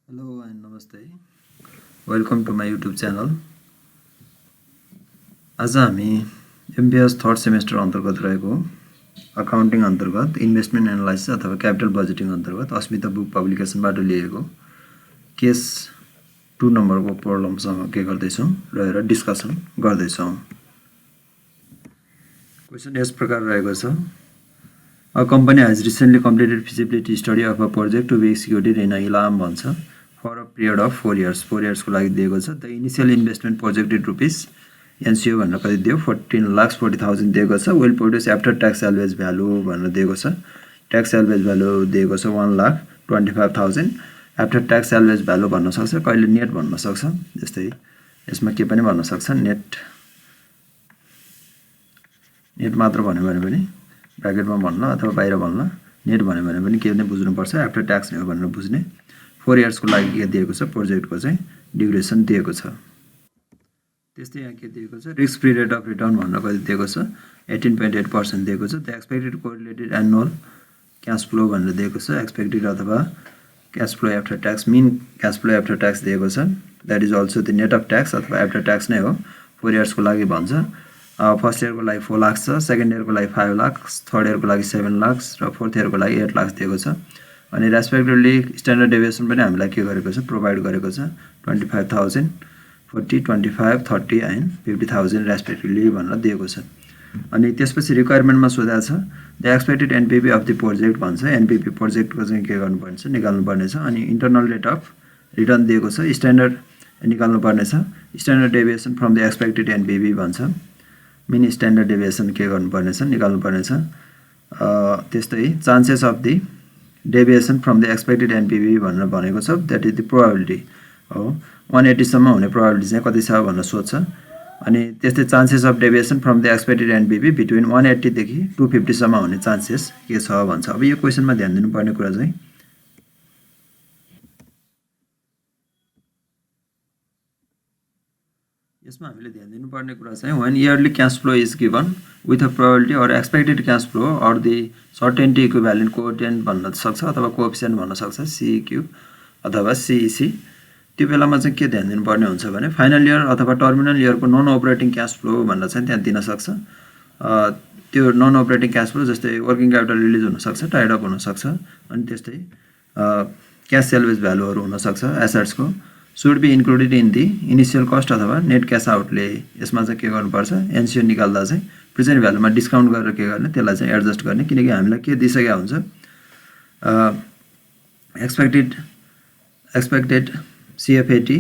Hello and Namaste. Welcome to my YouTube channel. आज हामी MBS third semester अन्तर्गत रहेको अकाउन्टिङ अन्तर्गत इन्भेस्टमेन्ट एनालाइसिस अथवा क्यापिटल बजेटिङ अन्तर्गत अस्मिता बुक पब्लिकेसनबाट लिएको केस 2 नम्बरको प्रब्लमसँग के गर्दैछौं रहेर डिस्कसन गर्दैछौं। क्वेशन यस प्रकार रहेको छ। A company has recently completed feasibility study of a project to be executed in Ilam भन्छ for a period of 4 years. 4 years को लागि दिएको छ। The initial investment projected rupees NCO भनेर कति दियो 14,40,000 दिएको छ। Will produce after tax salvage value भनेर दिएको छ। Tax salvage value दिएको छ 1,25,000. After tax salvage value भन्न सक्छ, कहिले नेट भन्न सक्छ। जस्तै यसमा के पनि भन्न सक्छ, नेट मात्र भन्यो भने पनि ब्रैकेटमा भन्न अथवा बाहिर भन्न। नेट भन्यो भने पनि के नै बुझ्नु पर्छ, आफ्टर ट्याक्स हो भनेर बुझ्ने। 4 इयर्स को लागि के दिएको छ, प्रोजेक्टको चाहिँ ड्युरेसन दिएको छ। त्यस्तै यहाँ के दिएको छ, risk free rate of return भनेर कति दिएको छ 18.8% दिएको छ। The expected correlated annual cash flow भनेर दिएको छ। एक्सपेक्टेड अथवा क्याश फ्लो आफ्टर ट्याक्स, मीन क्याश फ्लो आफ्टर ट्याक्स दिएको छ। That is also the net of tax अथवा आफ्टर ट्याक्स नै हो। 4 इयर्स को लागि भन्छ। फर्स्ट इयर को लागि 4 लाख छ, सेकेन्ड इयर को लागि 5 लाख, थर्ड इयर को लागि 7 लाख र फोर्थ इयर को लागि 8 लाख दिएको छ। अनि रेस्पेक्टिभली स्ट्यान्डर्ड डेभिएसन पनि हामीलाई के गरेको छ, प्रोभाइड गरेको छ 25,000, 40, 25, 30 एन्ड 50,000 रेस्पेक्टिभली भनेर दिएको छ। अनि त्यसपछि रिक्वायरमेन्टमा सोधेको छ the expected NPV of the project भन्छ। एनपीवी प्रोजेक्टको चाहिँ के गर्नुपर्ने छ, निकाल्नु पर्ने छ। अनि इन्टरनल रेट अफ रिटर्न दिएको छ, स्ट्यान्डर्ड निकाल्नु पर्ने छ। Standard deviation from the expected NPV भन्छ। मिनी स्ट्यान्डर्ड डेभिएसन के गर्नुपर्ने छ, निकाल्नु पर्ने छ। त्यस्तै chances of the deviation from the expected NPV भनेर भनेको छ। द्याट इज द प्रोबेबिलिटी हो। 180 सम्म हुने प्रोबेबिलिटी चाहिँ कति छ भनेर सोध्छ। अनि त्यस्तै chances of deviation from the expected NPV between 180 देखि 250 सम्म हुने चान्सेस के छ भन्छ। अब यो क्वेशनमा ध्यान दिनुपर्ने कुरा चाहिँ यसमा हामीले ध्यान दिनुपर्ने कुरा चाहिँ when yearly cash flow is given with a probability or expected cash flow or the certainty equivalent quotient भन्न सक्छ अथवा कोएफिसिएन्ट भन्न सक्छ CEQ अथवा CEC। त्यो बेलामा चाहिँ के ध्यान दिनुपर्ने हुन्छ भने फाइनल इयर अथवा टर्मिनल इयरको नन अपरेटिङ क्याश फ्लो भनेर चाहिँ त्यहाँ दिन सक्छ। त्यो नन अपरेटिङ क्याश फ्लो जस्तै वर्किङ क्यापिटल रिलिज हुन सक्छ, टाइड अप हुन सक्छ। अनि त्यस्तै क्याश सेल्वेज भ्यालुहरू हुन सक्छ एसेट्सको। Should be included in the initial cost अथवा नेट क्याश आउटले। यसमा चाहिँ के गर्नुपर्छ, एनसीओ निकाल्दा चाहिँ प्रेजेन्ट भ्यालुमा डिस्काउन्ट गरेर के गर्ने, त्यसलाई चाहिँ एडजस्ट गर्ने। किनकि हामीलाई के दिइसकेको हुन्छ, एक्सपेक्टेड सीएफएटी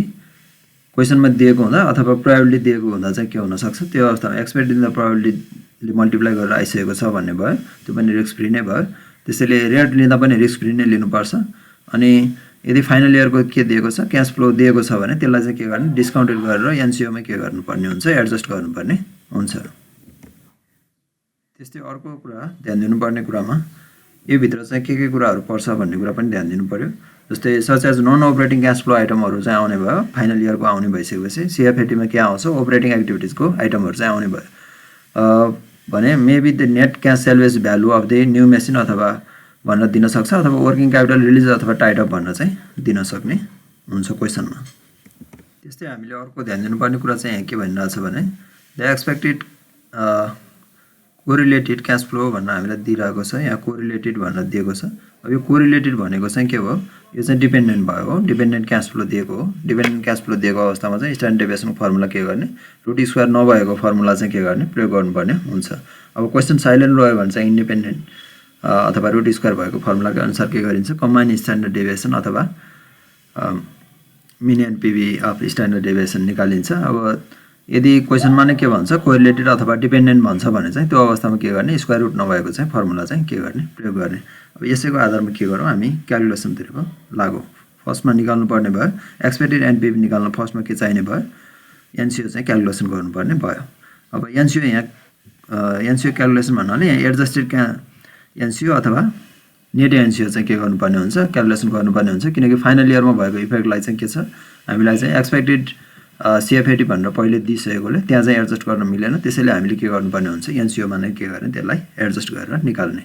क्वेसनमा दिएको हुँदा अथवा प्रोबेबिलिटी दिएको हुँदा चाहिँ के हुन सक्छ, त्यो अवस्थामा एक्सपेक्टेड द प्रोबेबिलिटीले मल्टिप्लाई गरेर आइसकेको छ भन्ने भयो। त्यो पनि रिस्क फ्री नै भयो। त्यसैले रेट लिँदा पनि रिस्क फ्री नै लिनुपर्छ। अनि यदि फाइनल इयरको के दिएको छ, क्याश फ्लो दिएको छ भने त्यसलाई चाहिँ के गर्ने, डिस्काउन्टेड गरेर एनसीओमै के गर्नुपर्ने हुन्छ, एडजस्ट गर्नुपर्ने हुन्छ। त्यस्तै अर्को कुरा ध्यान दिनुपर्ने कुरामा यो भित्र चाहिँ के कुराहरू पर्छ भन्ने कुरा पनि ध्यान दिनु पर्यो। जस्तै such as non operating cash flow आइटमहरू चाहिँ आउने भयो। फाइनल इयरको आउने भइसकेपछि सीएफएटीमा के आउँछ, अपरेटिङ एक्टिभिटिजको आइटमहरू चाहिँ आउने भयो भने maybe the net cash salvage value of the new machine अथवा भनेर दिन सक्छ, अथवा वर्किङ क्यापिटल रिलिज अथवा टाइड अप भनेर चाहिँ दिन सक्ने हुन्छ क्वेसनमा। त्यस्तै हामीले अर्को ध्यान दिनुपर्ने कुरा चाहिँ यहाँ के भनिरहेको छ भने the expected correlated cash flow भनेर हामीलाई दिइरहेको छ। यहाँ कोरिलेटेड भनेर दिएको छ। अब यो कोरिलेटेड भनेको चाहिँ के हो, यो चाहिँ डिपेन्डेन्ट भयो हो। डिपेन्डेन्ट क्याश फ्लो दिएको हो। डिपेन्डेन्ट क्याश फ्लो दिएको अवस्थामा चाहिँ स्ट्यान्डर्ड डेभिएसनको फर्मुला के गर्ने, रुट स्क्वायर नभएको फर्मुला चाहिँ के गर्ने, प्रयोग गर्नुपर्ने हुन्छ। अब क्वेसन साइलेन्ट रह्यो भने चाहिँ इन्डिपेन्डेन्ट अथवा रुट स्क्वायर भएको फर्मुलाको अनुसार के गरिन्छ, कम्बाइन स्ट्यान्डर्ड डेभिएसन अथवा mini NPV of standard deviation निकालिन्छ। अब यदि क्वेसनमा नै के भन्छ, कोरिलेटेड अथवा डिपेन्डेन्ट भन्छ भने चाहिँ त्यो अवस्थामा के गर्ने, स्क्वायर रुट नभएको चाहिँ फर्मुला चाहिँ के गर्ने, प्रयोग गर्ने। अब यसैको आधारमा के गरौँ, हामी क्यालकुलेसनतिर लागौँ। फर्स्टमा निकाल्नु पर्ने भयो एक्सपेक्टेड एनपीवी निकाल्न, फर्स्टमा के चाहिने भयो, एनसीओ चाहिँ क्यालकुलेसन गर्नुपर्ने भयो। अब एनसीओ यहाँ एनसीओ क्यालकुलेसन भन्नाले यहाँ एडजस्टेड एनसीओ अथवा नेट एनसीओ चाहिँ के गर्नुपर्ने हुन्छ, क्यालकुलेसन गर्नुपर्ने हुन्छ। किनकि फाइनल इयरमा भएको इफेक्टलाई चाहिँ के छ, हामीलाई चाहिँ एक्सपेक्टेड सीएफएटी भनेर पहिले दिइसकेकोले त्यहाँ चाहिँ एडजस्ट गर्न मिलेन। त्यसैले हामीले के गर्नुपर्ने हुन्छ, एनसीओमा नै के गर्ने, त्यसलाई एडजस्ट गरेर निकाल्ने।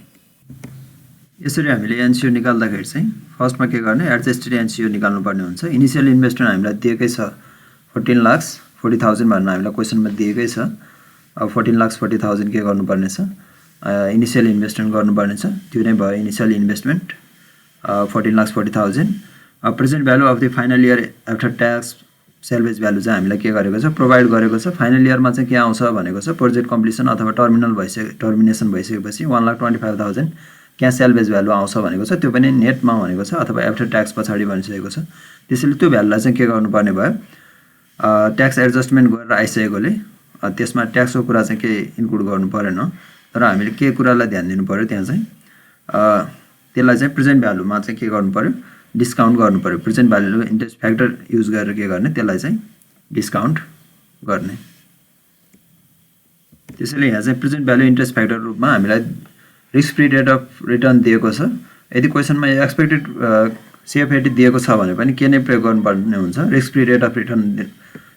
यसरी हामीले एनसीओ निकाल्दाखेरि चाहिँ फर्स्टमा के गर्ने एडजस्टेड एनसीओ निकाल्नुपर्ने हुन्छ। इनिशियल इन्भेस्टमेन्ट हामीलाई दिएकै छ 14,40,000 भनेर हामीलाई क्वेसनमा दिएकै छ। अब 14,40,000 के गर्नुपर्ने छ इनिशियल इन्भेस्टमेन्ट गर्नुपर्ने छ, त्यो नै भयो initial investment 14,40,000। Present value of the final year after tax salvage value चाहिँ हामीलाई के गरेको छ प्रोभाइड गरेको छ। फाइनल इयरमा चाहिँ के आउँछ भनेको छ प्रोजेक्ट कम्प्लिसन अथवा टर्मिनेसन भइसकेपछि 1,25,000 क्यास सेल्भेज भ्यालु आउँछ भनेको छ, त्यो पनि नेटमा भनेको छ अथवा आफ्टर ट्याक्स पछाडि भनिसकेको छ। त्यसैले त्यो भ्यालुलाई चाहिँ के गर्नुपर्ने भयो ट्याक्स एडजस्टमेन्ट गरेर आइसकेकोले त्यसमा ट्याक्सको कुरा चाहिँ के इन्क्लुड गर्नु परेन, तर हामीले के कुरालाई ध्यान दिनु पर्यो त्यहाँ चाहिँ त्यसलाई चाहिँ प्रेजेन्ट भ्यालुमा चाहिँ के गर्नु पर्यो डिस्काउन्ट गर्नु पर्यो। Present value interest factor use गरेर के गर्ने त्यसलाई चाहिँ डिस्काउन्ट गर्ने। त्यसैले यहाँ चाहिँ प्रेजेन्ट भ्यालु इन्ट्रेस्ट फ्याक्टर रूपमा हामीलाई risk free rate of return दिएको छ। यदि क्वेसनमा एक्सपेक्टेड सीएफएटी दिएको छ भने पनि के नै प्रयोग गर्नुपर्ने हुन्छ risk free rate of return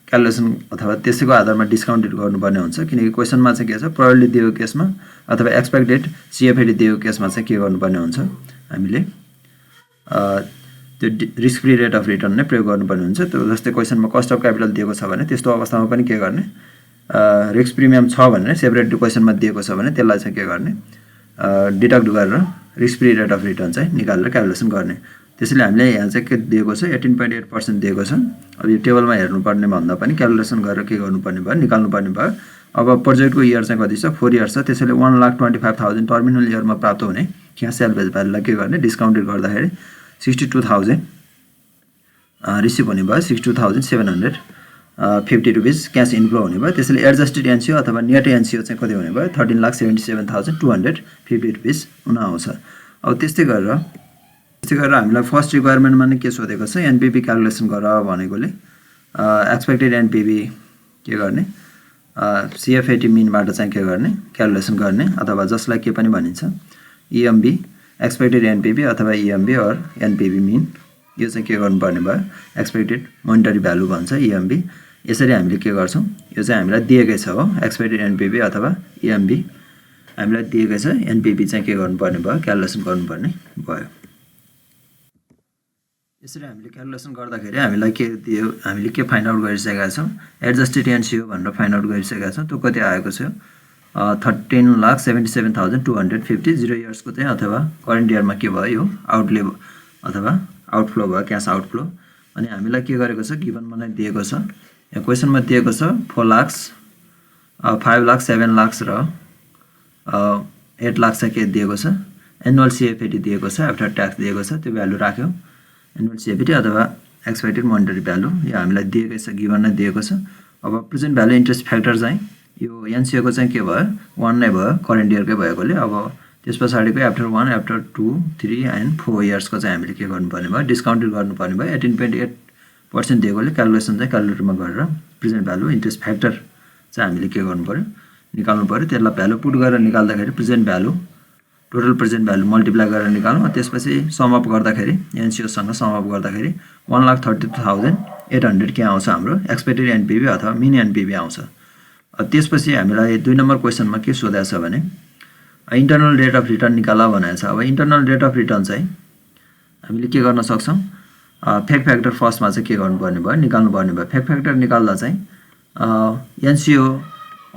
calculation अथवा त्यसैको आधारमा डिस्काउन्टेड गर्नुपर्ने हुन्छ, किनकि क्वेसनमा चाहिँ के छ प्रोबेबिलिटी दिएको केसमा अथवा एक्सपेक्टेड सीएफएटी दिएको केसमा चाहिँ के गर्नुपर्ने हुन्छ हामीले त्यो risk free rate of return नै प्रयोग गर्नुपर्ने हुन्छ। त्यो जस्तै क्वेसनमा कस्ट अफ क्यापिटल दिएको छ भने त्यस्तो अवस्थामा पनि के गर्ने रिस्क प्रिमियम छ भनेर सेपरेट क्वेसनमा दिएको छ भने त्यसलाई चाहिँ के गर्ने डिडक्ट गरेर risk free rate of return चाहिँ निकालेर क्यालकुलेसन गर्ने। त्यसैले हामीले यहाँ चाहिँ के दिएको छ 18.8% दिएको छ। अब यो टेबलमा हेर्नुपर्ने भन्दा पनि क्यालकुलेसन गरेर के गर्नुपर्ने भयो निकाल्नुपर्ने भयो। अब प्रोजेक्टको इयर चाहिँ कति छ 4 इयर्स छ, त्यसैले 1,25,000 टर्मिनल इयरमा प्राप्त हुने क्यास सेल्भेज भ्यालुलाई के गर्ने डिस्काउन्टेड गर्दाखेरि 62,000 रिसिभ हुने भयो 62,750 रुपिस क्यास इन्फ्लो हुने भयो। त्यसैले एडजस्टेड एनसीओ अथवा नेट एनसीओ चाहिँ कति हुने भयो 13,77,250 रुपिस हुन आउँछ। अब त्यस्तै गरेर हामीलाई फर्स्ट रिक्वायरमेन्टमा नै के सोधेको छ एनपीबी क्यालकुलेसन गर भनेकोले एक्सपेक्टेड एनपीबी के गर्ने सीएफएटी मिनबाट चाहिँ के गर्ने क्यालकुलेसन गर्ने अथवा जसलाई के पनि भनिन्छ ईएमबी एक्सपेक्टेड एनपीबी अथवा ईएमबी अर एनपीबी मिन, यो चाहिँ के गर्नुपर्ने भयो एक्सपेक्टेड मोनिटरी भ्यालु भन्छ ईएमबी। यसरी हामीले के गर्छौँ यो चाहिँ हामीलाई दिएकै छ हो एक्सपेक्टेड एनपीबी अथवा ईएमबी हामीलाई दिएकै छ, एनपीबी चाहिँ के गर्नुपर्ने भयो क्यालकुलेसन गर्नुपर्ने भयो। यसरी हामीले क्यालकुलेसन गर्दाखेरि हामीले के फाइन्ड आउट गरिसकेका छौँ एडजस्टेड एनसीओ भनेर फाइन्ड आउट गरिसकेका छौँ। त्यो कति आएको छ 13,77,250 0 इयर्सको चाहिँ अथवा करेन्ट इयरमा के भयो यो आउटले अथवा आउटफ्लो भयो क्यास आउटफ्लो। अनि हामीलाई के गरेको छ गिभनमा नै दिएको छ, यहाँ क्वेसनमा दिएको छ 4 लाख 5 लाख 7 लाख र 8 लाख चाहिँ के दिएको छ एनुअल सीएफएटी दिएको छ आफ्टर ट्याक्स दिएको छ, त्यो भ्यालु राख्यो एनुअल सीएफएटी अथवा एक्सपेक्टेड मोनिटरी भ्यालु यो हामीलाई दिएकै छ गिभन नै दिएको छ। अब प्रेजेन्ट भ्यालु इन्ट्रेस्ट फ्याक्टर चाहिँ यो एनसीओको चाहिँ के भयो 1 नै भयो करेन्ट इयरकै भएकोले। अब त्यस पछाडिको आफ्टर 1 आफ्टर 2 3 एन्ड 4 इयर्सको चाहिँ हामीले के गर्नुपर्ने भयो डिस्काउन्टेड गर्नुपर्ने भयो। 18.8% दिएकोले क्यालकुलेसन चाहिँ क्यालकुलेटरमा गरेर प्रेजेन्ट भ्यालु इन्ट्रेस्ट फ्याक्टर चाहिँ हामीले के गर्नु पर्यो निकाल्नु पर्यो। त्यसलाई भ्यालु पुट गरेर निकाल्दाखेरि present value total present value multiply गरेर निकाल्नु, त्यसपछि समअप गर्दाखेरि एनसीओसँग समअप गर्दाखेरि 1,32,800 के आउँछ हाम्रो एक्सपेक्टेड एनपीबी अथवा मिन एनपीबी आउँछ। त्यसपछि हामीलाई 2 नम्बर क्वेसनमा के सोधेको छ भने इन्टरनल रेट अफ रिटर्न निकाला भनेको छ। अब इन्टरनल रेट अफ रिटर्न चाहिँ हामीले के गर्न सक्छौँ फेक फ्याक्टर फर्स्टमा चाहिँ के गर्नुपर्ने भयो निकाल्नुपर्ने भयो। फेक फ्याक्टर निकाल्दा चाहिँ एनसीओ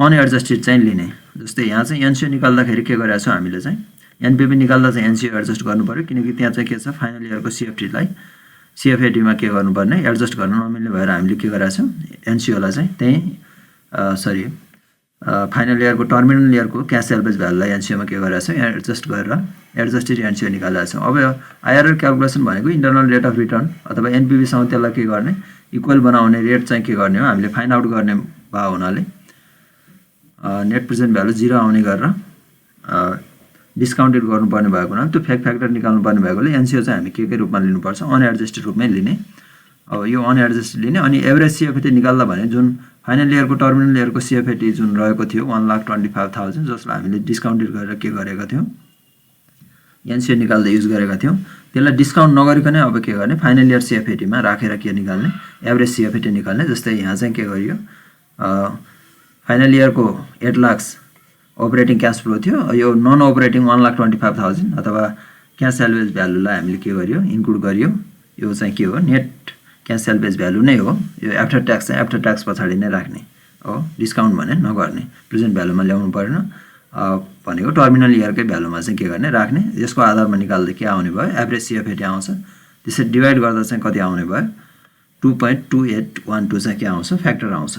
अनएडजस्टेड चाहिँ लिने, जस्तै यहाँ चाहिँ एनसीओ निकाल्दाखेरि के गरेको छौँ हामीले चाहिँ एनपीबी निकाल्दा चाहिँ एनसीओ एडजस्ट गर्नु पर्यो, किनकि त्यहाँ चाहिँ के छ फाइनल इयरको सीएफएटीमा के गर्नुपर्ने एडजस्ट गर्न नमिल्ने भएर हामीले के गरेका छौँ एनसीओलाई चाहिँ त्यहीँ फाइनल इयरको टर्मिनल इयरको क्यास सेल्भेज भ्यालुलाई एनसीओमा के गरेका छौँ एडजस्ट गरेर एडजस्टेड एनसीओ निकालेका छौँ। अब आइआरआर क्यालकुलेसन भनेको इन्टरनल रेट अफ रिटर्न अथवा एनपीबीसँग त्यसलाई के गर्ने इक्वल बनाउने रेट चाहिँ के गर्ने हो हामीले फाइन्ड आउट गर्ने भयो हुनाले नेट प्रेजेन्ट भ्यालु 0 आउने गरेर डिस्काउन्टेड गर्नुपर्ने भएको हुनाले त्यो फेक फ्याक्टर निकाल्नुपर्ने भएकोले एनसीओ चाहिँ हामी के रूपमा लिनुपर्छ अनएडजस्टेड रूपमै लिने। अब यो अनएडजस्टेड लिने अनि एभरेज सीएफएटी निकाल्दा भने जुन फाइनल इयरको टर्मिनल इयरको सीएफएटी जुन रहेको थियो 1,25,000 जसलाई हामीले डिस्काउन्टेड गरेर के गरेका थियौँ एनसीओ निकाल्दा युज गरेका थियौँ, त्यसलाई डिस्काउन्ट नगरिकनै अब के गर्ने फाइनल इयर सीएफएटीमा राखेर के निकाल्ने एभरेज सीएफएटी निकाल्ने। जस्तै यहाँ चाहिँ के गरियो फाइनल इयरको 8 लाख अपरेटिङ क्यास फ्लो थियो, यो नन अपरेटिङ 1,25,000 अथवा क्यास सेल्भेज भ्यालुलाई हामीले के गर्यो इन्क्लुड गर्यो यो चाहिँ के हो नेट क्यास सेल्भेज भ्यालु नै हो यो आफ्टर ट्याक्स चाहिँ आफ्टर ट्याक्स पछाडि नै राख्ने हो डिस्काउन्ट भने नगर्ने प्रेजेन्ट भ्यालुमा ल्याउनु परेन भनेको टर्मिनल इयरकै भ्यालुमा चाहिँ के गर्ने राख्ने यसको आधारमा निकाल्दा के आउने भयो एभरेज CFAT आउँछ त्यसरी डिभाइड गर्दा चाहिँ कति आउने भयो 2.2812 चाहिँ के आउँछ फ्याक्टर आउँछ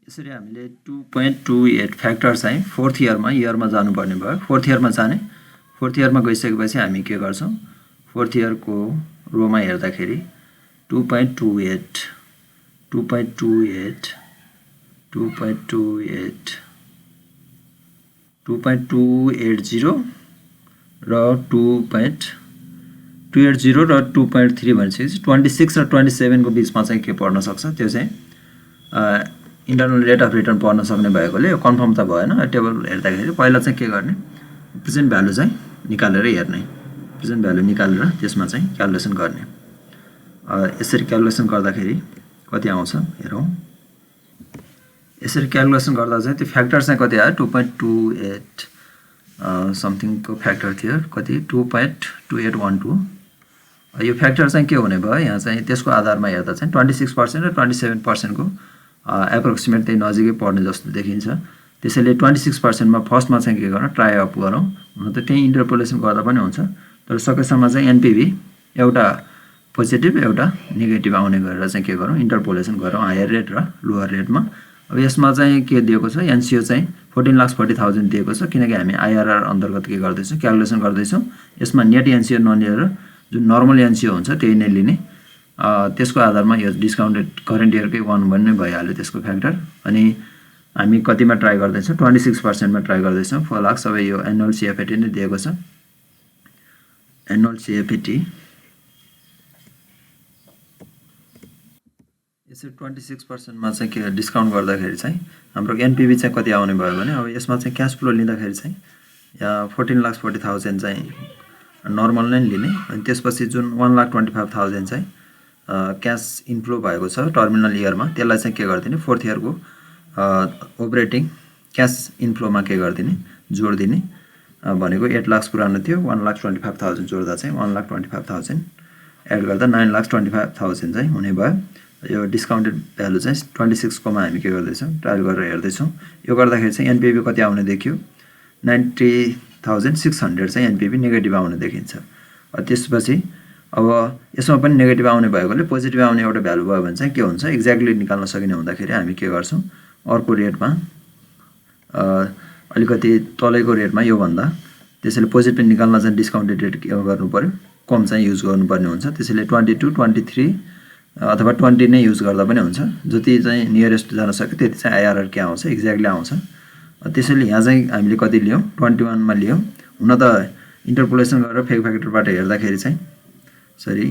यसरी हामीले 2.28 फ्याक्टर चाहिँ फोर्थ इयरमा जानुपर्ने भयो फोर्थ इयरमा जाने फोर्थ इयरमा गइसकेपछि हामी के गर्छौँ फोर्थ इयरको रोमा हेर्दाखेरि 2.28 र 2.280 र 2.3 भनेपछि 26 र 27 को बिचमा चाहिँ के पर्न सक्छ त्यो चाहिँ इन्टरनल रेट अफ रिटर्न पर्न सक्ने भएकोले यो कन्फर्म त भएन टेबल हेर्दाखेरि पहिला चाहिँ के गर्ने प्रेजेन्ट भ्यालु चाहिँ निकालेर हेर्ने प्रेजेन्ट भ्यालु निकालेर त्यसमा चाहिँ क्यालकुलेसन गर्ने यसरी क्यालकुलेसन गर्दाखेरि कति आउँछ हेरौँ यसरी क्यालकुलेसन गर्दा चाहिँ त्यो फ्याक्टर चाहिँ कति आयो 2.28 समथिङको फ्याक्टर थियो कति 2.2812 यो फ्याक्टर चाहिँ के हुने भयो यहाँ चाहिँ त्यसको आधारमा हेर्दा चाहिँ 26% र 27% को एप्रोक्सिमेट त्यही नजिकै पर्ने जस्तो देखिन्छ त्यसैले 26% मा फर्स्टमा चाहिँ के गरौँ ट्राई अप गरौँ हुन त त्यही इन्टरपोलेसन गर्दा पनि हुन्छ तर सकेसम्म चाहिँ एनपीभी एउटा पोजिटिभ एउटा नेगेटिभ आउने गरेर चाहिँ के गरौँ इन्टरपोलेसन गरौँ हायर रेट र लोअर रेटमा अब यसमा चाहिँ के दिएको छ एनसीओ चाहिँ 14,40,000 दिएको छ किनकि हामी आईआरआर अन्तर्गत के गर्दैछौँ क्यालकुलेसन गर्दैछौँ यसमा नेट एनसीओ नलिएर जुन नर्मल एनसीओ हुन्छ त्यही नै लिने त्यसको आधारमा यो डिस्काउन्टेड करेन्ट इयरकै 1 भन्ने भइहाल्यो त्यसको फ्याक्टर अनि हामी कतिमा ट्राई गर्दैछौँ 26% मा ट्राई गर्दैछौँ 4 लाख सबै यो एनुअल CFAT नै दिएको छ एनुअल CFAT यसरी 26% मा चाहिँ के डिस्काउन्ट गर्दाखेरि चाहिँ हाम्रो एनपीभी चाहिँ कति आउने भयो भने अब यसमा चाहिँ क्याश फ्लो लिँदाखेरि चाहिँ यहाँ 14,40,000 चाहिँ नर्मल नै लिने अनि त्यसपछि जुन 1,25,000 चाहिँ क्याश इन्फ्लो भएको छ टर्मिनल इयरमा त्यसलाई चाहिँ के गर्दिने फोर्थ इयरको अपरेटिङ क्याश इन्फ्लोमा के गर्दिने जोड दिने भनेको 8 लाख पुरानो थियो 1,25,000 जोड्दा चाहिँ 1,25,000 एड गर्दा 9,25,000 चाहिँ हुने भयो यो डिस्काउन्टेड भ्यालु चाहिँ 26 कोमा हामी के गर्दैछौँ ट्रायल गरेर हेर्दैछौँ यो गर्दाखेरि चाहिँ एनपीभी कति आउने देखियो 90,600 चाहिँ एनपीभी नेगेटिभ आउने देखिन्छ त्यसपछि अब यसमा पनि नेगेटिभ आउने भएकोले पोजिटिभ आउने एउटा भ्यालु भयो भने चाहिँ के हुन्छ एक्ज्याक्टली निकाल्न सकिने हुँदाखेरि हामी के गर्छौँ अर्को रेटमा अलिकति तलैको रेटमा योभन्दा त्यसैले पोजिटिभ निकाल्न चाहिँ डिस्काउन्टेड रेट के गर्नु पर्यो कम चाहिँ युज गर्नुपर्ने हुन्छ त्यसैले 22, 23 अथवा 20 नै युज गर्दा पनि हुन्छ जति चाहिँ नियरेस्ट जान सक्यो त्यति चाहिँ आईआरआर के आउँछ एक्ज्याक्टली आउँछ त्यसैले यहाँ चाहिँ हामीले कति लियौँ 21 मा लियौँ हुन त इन्टरपोलेसन गरेर फेक फ्याक्टरबाट हेर्दाखेरि चाहिँ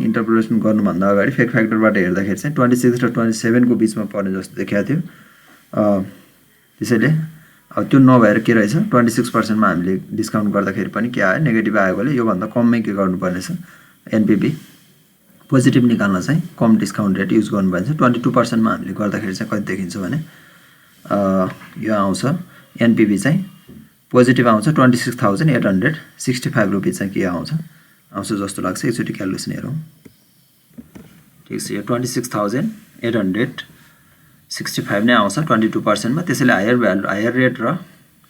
इन्टरपोलेसन गर्नुभन्दा अगाडि फेक फ्याक्टरबाट हेर्दाखेरि चाहिँ 26 र 27 को बिचमा पर्ने जस्तो देखिएको थियो त्यसैले अब त्यो नभएर के रहेछ 26% मा हामीले डिस्काउन्ट गर्दाखेरि पनि के आयो नेगेटिभ आएकोले योभन्दा कममै के गर्नुपर्ने छ एनपीभी पोजिटिभ निकाल्न चाहिँ कम डिस्काउन्ट रेट युज गर्नुपर्ने छ 22% मा हामीले गर्दाखेरि चाहिँ कति देखिन्छ भने यो आउँछ एनपीभी चाहिँ पोजिटिभ आउँछ 26,865 रुपियाँ चाहिँ के आउँछ जस्तो लाग्छ एकचोटि क्यालकुलेसन हेरौँ ठिक छ यो 26,865 नै आउँछ 22% मा त्यसैले हायर रेट र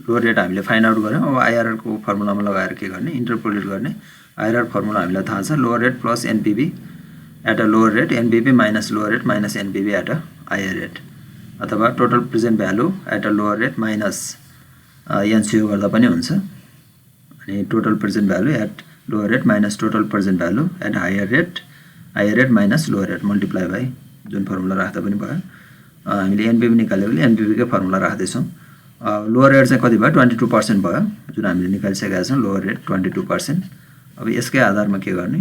लोअर रेट हामीले फाइन्ड आउट गर्यौँ अब आईआरआर को फर्मुलामा लगाएर के गर्ने इन्टरपोलेट गर्ने आईआरआर फर्मुला हामीलाई थाहा छ lower rate plus NPV at a lower rate NPV minus lower rate minus NPV at a higher rate अथवा total present value at a lower rate minus NCO गर्दा पनि हुन्छ अनि total present value at lower rate minus total present value at higher rate minus lower rate multiply by जुन फर्मुला राख्दा पनि भयो हामीले एनपीभी निकालेकोले एनपीभीकै फर्मुला राख्दैछौँ लोअर रेट चाहिँ कति भयो 22% भयो जुन हामीले निकालिसकेका छौँ लोअर रेट 22% अब यसकै आधारमा के गर्ने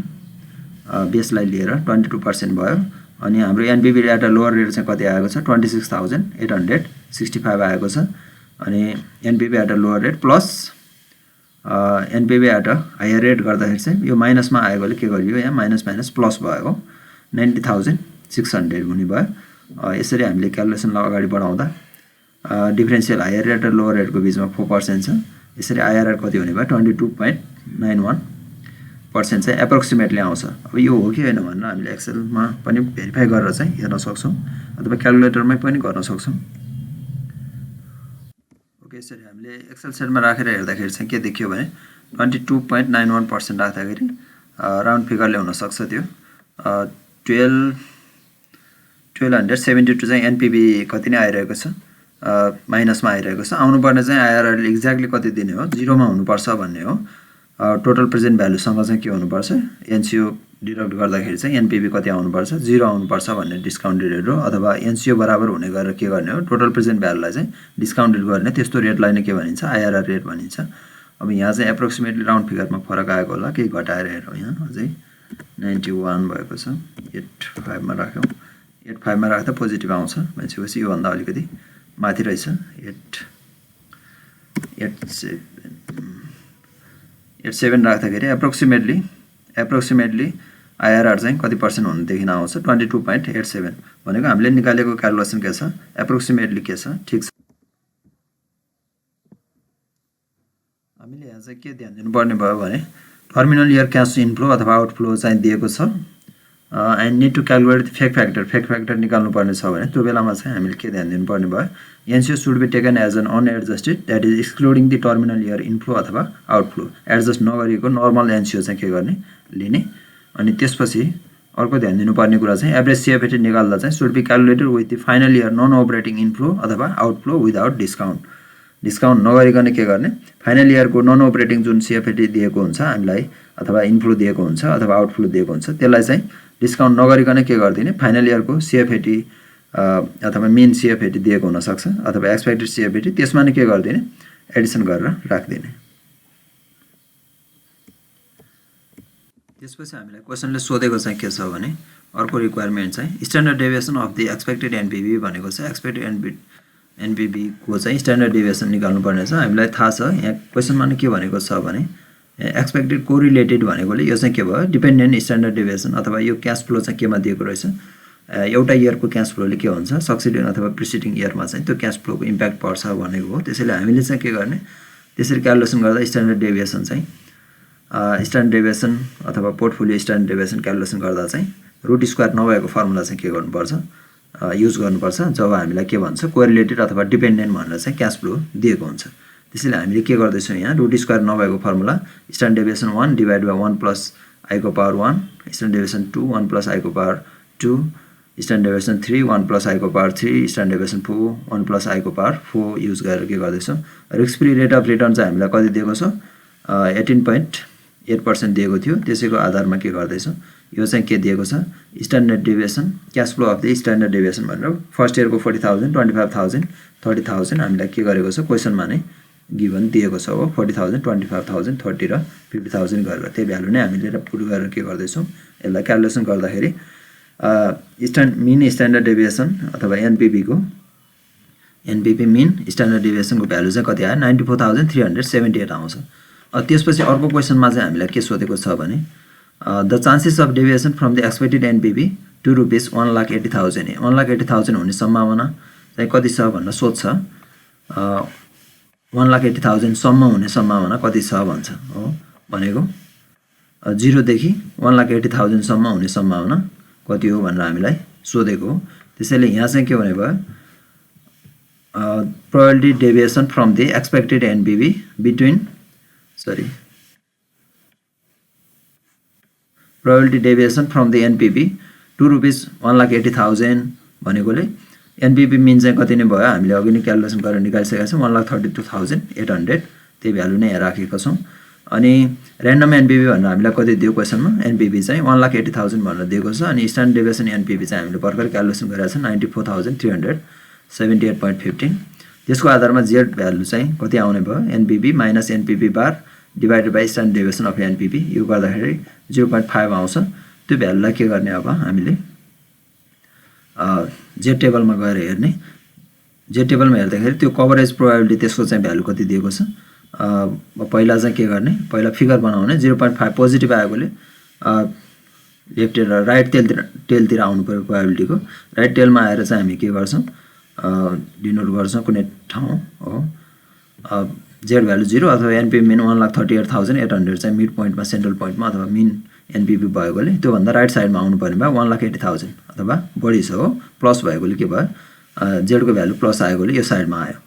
बेसलाई लिएर 22% भयो अनि हाम्रो NPV at a lower rate चाहिँ कति आएको छ 26,865 आएको छ अनि NPV at a lower rate plus NPV at a higher rate गर्दाखेरि चाहिँ यो माइनसमा आएकोले के गरियो यहाँ माइनस प्लस भयो 90,600 हुने भयो यसरी हामीले क्यालकुलेसनलाई अगाडि बढाउँदा डिफरेन्सियल हायर रेट र लोअर रेटको बिचमा 4% छ यसरी आईआरआर कति हुने भयो 0.91% चाहिँ एप्रोक्सिमेटली आउँछ। अब यो हो कि होइन भनेर हामीले एक्सेलमा पनि भेरिफाई गरेर चाहिँ हेर्न सक्छौँ अथवा क्यालकुलेटरमै पनि गर्न सक्छौँ। ओके, यसरी हामीले एक्सेल सेलमा राखेर हेर्दाखेरि चाहिँ के देखियो भने 22.91% राख्दाखेरि राउन्ड फिगरले हुनसक्छ त्यो 1272 चाहिँ एनपिबी कति नै आइरहेको छ, माइनसमा आइरहेको छ। आउनुपर्ने चाहिँ आइआरआरले एक्ज्याक्टली कति दिने हो, 0 मा हुनुपर्छ भन्ने हो। टोटल प्रेजेन्ट भ्यालुसँग चाहिँ के हुनुपर्छ, एनसिओ डिडक्ट गर्दाखेरि चाहिँ एनपिबी कति आउनुपर्छ, 0 आउनुपर्छ भन्ने डिस्काउन्टेड रेट हो। अथवा एनसिओ बराबर हुने गरेर के गर्ने हो, टोटल प्रेजेन्ट भ्यालुलाई चाहिँ डिस्काउन्टेड गर्ने, त्यस्तो रेटलाई नै के भनिन्छ, आइआरआर रेट भनिन्छ। अब यहाँ चाहिँ एप्रोक्सिमेटली राउन्ड फिगरमा फरक आएको होला, केही घटाएर हेरौँ। यहाँ अझै 91 भएको छ, 85 मा राख्यौँ। 85 मा राख्दा पोजिटिभ आउँछ भनेपछि योभन्दा अलिकति माथि रहेछ। 87 राख्दाखेरि एप्रोक्सिमेटली आइआरआर चाहिँ कति पर्सेन्ट हुनुदेखि आउँछ, 22.87 भनेको हामीले निकालेको क्यालकुलेसन के छ, एप्रोक्सिमेटली के छ, ठिक छ। हामीले यहाँ चाहिँ के ध्यान दिनुपर्ने भयो भने टर्मिनल इयर क्यास इनफ्लो अथवा आउटफ्लो चाहिँ दिएको छ and need to calculate fake factor निकाल्नु पर्ने छ भने त्यो बेलामा चाहिँ हामीले के ध्यान दिनुपर्ने भयो, NCO should be taken as an unadjusted, that is excluding the terminal year inflow अथवा आउटफ्लो। एडजस्ट नगरिएको नर्मल एनसिओ चाहिँ के गर्ने, लिने। अनि त्यसपछि अर्को ध्यान दिनुपर्ने कुरा चाहिँ एभरेज सिएफएटी निकाल्दा चाहिँ should be calculated with the final year non operating inflow अथवा आउटफ्लो विदाउट डिस्काउन्ट नगरिकन के गर्ने, फाइनल इयरको नन अपरेटिङ जुन सिएफएटी दिएको हुन्छ हामीलाई अथवा इनफ्लो दिएको हुन्छ अथवा आउटफ्लो दिएको हुन्छ त्यसलाई चाहिँ डिस्काउन्ट नगरिकन के गरिदिने, फाइनल इयरको सिएफएटी अथवा मेन सिएफएटी दिएको हुनसक्छ अथवा एक्सपेक्टेड सिएफएटी, त्यसमा नै के गरिदिने, एडिसन गरेर राखिदिने। त्यसपछि हामीलाई क्वेसनले सोधेको चाहिँ के छ भने अर्को रिक्वायरमेन्ट चाहिँ standard deviation of the expected NPV भनेको छ। एक्सपेक्टेड एनपिबी को चाहिँ स्ट्यान्डर्ड डेभिएसन निकाल्नु पर्ने छ। हामीलाई थाहा छ यहाँ क्वेसनमा नै के भनेको छ भने एक्सपेक्टेड कोरिलेटेड भनेकोले यो चाहिँ के भयो, डिपेन्डेन्ट स्ट्यान्डर्ड डेभिएसन अथवा यो क्यास फ्लो चाहिँ केमा दिएको रहेछ, एउटा इयरको क्यास फ्लोले के हुन्छ, सक्सिडिङ अथवा प्रिसिडिङ इयरमा चाहिँ त्यो क्यास फ्लोको इम्प्याक्ट पर्छ भनेको हो। त्यसैले हामीले चाहिँ के गर्ने, त्यसरी क्यालकुलेसन गर्दा स्ट्यान्डर्ड डेभिएसन चाहिँ स्ट्यान्डर्ड डेभिएसन अथवा पोर्टफोलियो स्ट्यान्डर्ड डेभिएसन क्यालकुलेसन गर्दा चाहिँ रुट स्क्वायर नभएको फर्मुला चाहिँ के गर्नुपर्छ, युज गर्नुपर्छ जब हामीलाई के भन्छ, कोरिलेटेड अथवा डिपेन्डेन्ट भनेर चाहिँ क्यास फ्लो दिएको हुन्छ। त्यसैले हामीले के गर्दैछौँ, यहाँ रुट स्क्वायर नभएको formula standard deviation 1 divide by 1 plus I को power 1, standard deviation 2 1 plus I को power 2, standard deviation 3 1 plus I को power 3, standard deviation 4 1 plus I को पावर 4 युज गरेर के गर्दैछौँ। Risk free rate of return चाहिँ हामीलाई कति दिएको छ, 18.8% दिएको थियो। त्यसैको आधारमा के गर्दैछौँ, यो चाहिँ के दिएको छ, standard deviation cash flow of the standard deviation भनेर फर्स्ट इयरको 40,000 25,000 30,000 हामीलाई के गरेको छ, क्वेसनमा नै गिभन दिएको छ हो। 40,000 25,000 30 र 50,000 गरेर त्यही भ्यालु नै हामीले पुट गरेर के गर्दैछौँ, यसलाई क्यालकुलेसन गर्दाखेरि मिन स्ट्यान्डर्ड डेभिएसन अथवा एनपिबी मिन स्ट्यान्डर्ड डेभिएसनको भ्यालु चाहिँ कति आयो, 94,378 आउँछ। त्यसपछि अर्को क्वेसनमा चाहिँ हामीलाई के सोधेको छ भने the chances of deviation from the expected NPV to rupees 1,80,000 1,80,000 हुने सम्भावना चाहिँ कति छ भनेर सोध्छ। 1,80,000 सम्म हुने सम्भावना कति छ भन्छ हो, भनेको 0 देखि 1,80,000 सम्म हुने सम्भावना कति हो भनेर हामीलाई सोधेको हो। त्यसैले यहाँ चाहिँ के भने भयो, probability deviation from the expected NPV probability deviation from the NPV to rupees 1,80,000 भनेकोले एनपिबी मिन चाहिँ कति नै भयो, हामीले अघि नै क्यालकुलेसन गरेर निकालिसकेका छौँ, 1,32,800 त्यही भ्यालु नै यहाँ राखेका छौँ। अनि ऱ्यान्डम एनपिबी भनेर हामीलाई कति दियो क्वेसनमा, एनपिबी चाहिँ 1,80,000 भनेर दिएको छ। अनि स्ट्यान्डर्ड डेभिएसन एनपिबी चाहिँ हामीले भर्खर क्यालकुलेसन गरेका छौँ 94,378.15। त्यसको आधारमा जेड भ्यालु चाहिँ कति आउने भयो, NPV minus NPV bar divided by standard deviation of NPV, यो गर्दाखेरि 0.5 आउँछ। त्यो भ्यालुलाई के गर्ने, अब हामीले जेड टेबलमा गएर हेर्ने। जेड टेबलमा हेर्दाखेरि त्यो कभरेज प्रोबेबिलिटी त्यसको चाहिँ भ्यालु कति दिएको छ, पहिला चाहिँ के गर्ने, पहिला फिगर बनाउने। 0.5 पोजिटिभ आएकोले लेफ्ट र राइट टेलतिर आउनु पर्यो प्रोबेबिलिटीको। राइट टेलमा आएर चाहिँ हामी के गर्छौँ, डिनोट गर्छौँ कुनै ठाउँ हो, जेड भ्यालु 0 अथवा एनपिभी मिन 1,38,800 चाहिँ मिड पोइन्टमा सेन्ट्रल पोइन्टमा अथवा मिन एनपिभी भएकोले त्योभन्दा राइट साइडमा आउनुपर्ने भयो 1,80,000 अथवा बढी छ हो प्लस भएकोले के भयो जेडको भ्यालु प्लस आएकोले यो साइडमा आयो।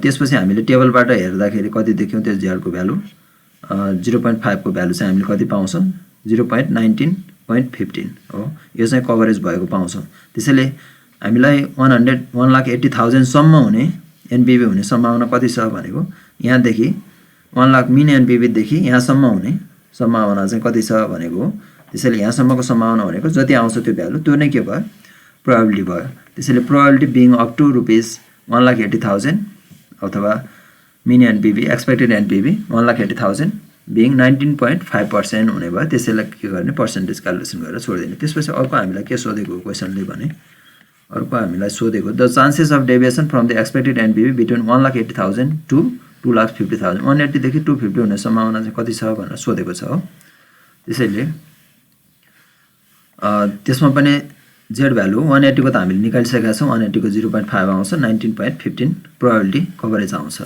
त्यसपछि हामीले टेबलबाट हेर्दाखेरि कति देख्यौँ त्यो जेडको भ्यालु 0.5 को भ्यालु चाहिँ हामीले कति पाउँछौँ 0.19.15 हो यो चाहिँ कभरेज भएको पाउँछौँ। त्यसैले हामीलाई 1,80,000 सम्म हुने एनपिभी हुने सम्भावना कति छ भनेको यहाँदेखि 1 लाख मिन एनपिभी देखि यहाँसम्म हुने सम्भावना चाहिँ कति छ भनेको हो। त्यसैले यहाँसम्मको सम्भावना भनेको जति आउँछ त्यो भ्यालु त्यो नै के भयो प्रोबेबिलिटी भयो। त्यसैले प्रोबेबिलिटी बिङ अप टु ₹1,80,000 अथवा मिन एनपिभी एक्सपेक्टेड एनपिभी 1,80,000 बिङ 19.5% हुने भयो। त्यसैलाई के गर्ने पर्सेन्टेज क्यालकुलेसन गरेर छोडिदिने। त्यसपछि अर्को हामीलाई के सोधेको क्वेसनले भने अर्को हामीलाई सोधेको the chances of deviation from the expected NPV between 1,80,000 to 2,50,000 180 देखि 250 हुने सम्भावना चाहिँ कति छ भनेर सोधेको छ हो। त्यसैले त्यसमा पनि जेड भ्यालु 180 को त हामीले निकालिसकेका छौँ 180 को 0.5 आउँछ 19.15 प्रोबेबिलिटी कभरेज आउँछ।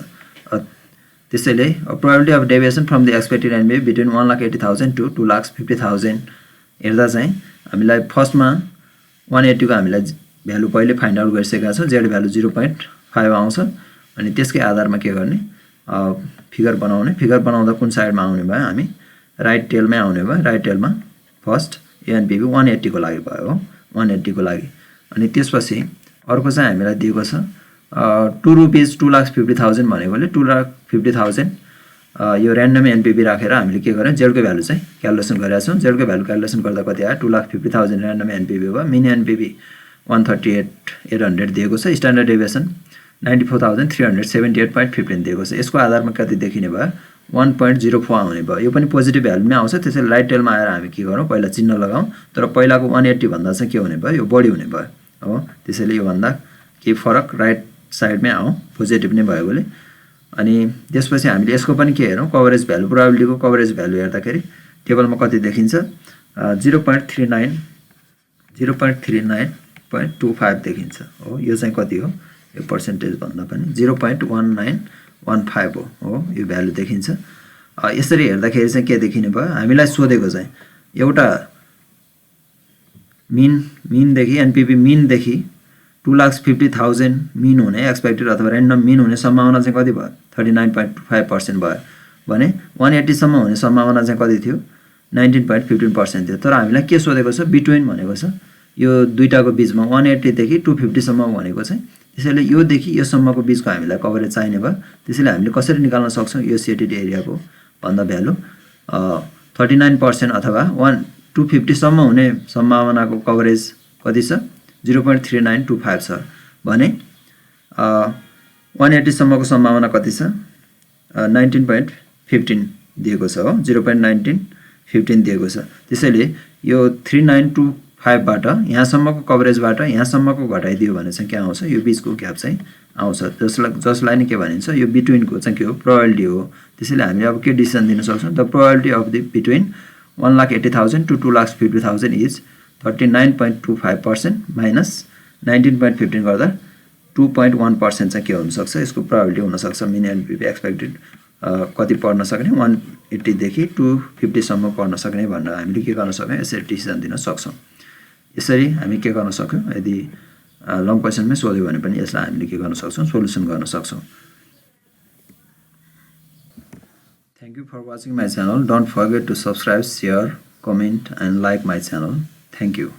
त्यसैले probability of deviation from the expected NPV between 1,80,000 to 2,50,000 हेर्दा चाहिँ हामीलाई फर्स्टमा 180 को हामीलाई भ्यालु पहिले फाइन्ड आउट गरिसकेका छौँ जेड भ्यालु 0.5 आउँछ अनि त्यसकै आधारमा के गर्ने फिगर बनाउने। फिगर बनाउँदा कुन साइडमा आउने भयो हामी राइट टेलमै आउने भयो। राइट टेलमा फर्स्ट एनपिभी 180 को लागि भयो हो 180 को लागि। अनि त्यसपछि अर्को चाहिँ हामीलाई दिएको छ ₹2,50,000 भनेकोले 2,50,000 यो ऱ्यान्डम एनपिभी राखेर हामीले के गर्यौँ जेडको भ्यालु चाहिँ क्यालकुलेसन गरेका छौँ। जेडको भ्यालु क्यालकुलेसन गर्दा कति आयो 2,50,000 ऱ्यान्डम एनपिभी भयो। मिन एनपिभी 138,800 दिएको छ। स्ट्यान्डर्ड डेभिएसन 94,378.15 दिएको छ। यसको आधारमा कति देखिने भयो 1.04 आउने भयो। यो पनि पोजिटिभ भ्यालुमै आउँछ। त्यसैले राइट टेलमा आएर हामी के गरौँ पहिला चिन्ह लगाऊँ। तर पहिलाको 180 भन्दा चाहिँ के हुने भयो यो बढी हुने भयो हो। त्यसैले योभन्दा केही फरक राइट साइडमै आउँ पोजिटिभ नै भएकोले। अनि त्यसपछि हामीले यसको पनि के हेरौँ कभरेज भ्यालु प्रोबेबिलिटीको कभरेज भ्यालु हेर्दाखेरि टेबलमा कति देखिन्छ 0.39.25 देखिन्छ हो। यो चाहिँ कति हो यो पर्सेन्टेज भन्दा पनि 0.1915 हो यो भ्यालु देखिन्छ। यसरी हेर्दाखेरि चाहिँ के देखिने भयो हामीलाई सोधेको चाहिँ एउटा मिनदेखि एनपिभी मिनदेखि 2,50,000 मिन हुने एक्सपेक्टेड अथवा ऱ्यान्डम मिन हुने सम्भावना चाहिँ कति भयो 39.5% भयो भने 180 सम्म हुने सम्भावना चाहिँ कति थियो 19.15% थियो। तर हामीलाई के सोधेको छ बिट्विन भनेको छ यो दुईटाको बिचमा 180 देखि 250 सम्म भनेको चाहिँ। त्यसैले योदेखि योसम्मको बिचको हामीलाई कभरेज चाहिने भयो। त्यसैले हामीले कसरी निकाल्न सक्छौँ यो सेटेड एरियाको भन्दा भ्यालु 39% अथवा 250 सम्म हुने सम्भावनाको कभरेज कति छ 0.3925 छ भने 180 सम्मको सम्भावना कति छ 19.15 दिएको छ हो 0.1915 दिएको छ। त्यसैले यो 3925 बाट यहाँसम्मको कभरेजबाट यहाँसम्मको घटाइदियो भने चाहिँ के आउँछ यो बिचको ग्याप चाहिँ आउँछ जसलाई नै के भनिन्छ यो बिट्विनको चाहिँ के हो प्रोबेबिलिटी हो। त्यसैले हामीले अब के डिसिजन दिन सक्छौँ the probability of the between 1,80,000 to 2,50,000 is 39.25% minus 19.15 गर्दा 2.1% चाहिँ के हुनसक्छ यसको प्रोबेबिलिटी हुनसक्छ मिन एनपिभी एक्सपेक्टेड कति पर्न सक्ने 180 देखि 250 सम्म पर्न सक्ने भनेर हामीले के गर्न सक्छौँ यसरी डिसिजन दिन सक्छौँ। यसरी हामी के गर्न सक्छौँ यदि लङ क्वेसनमै सोध्यो भने पनि यसलाई हामीले के गर्न सक्छौँ सोल्युसन गर्न सक्छौँ। Thank you for watching my channel. Don't forget to subscribe, share, comment and like my channel. Thank you.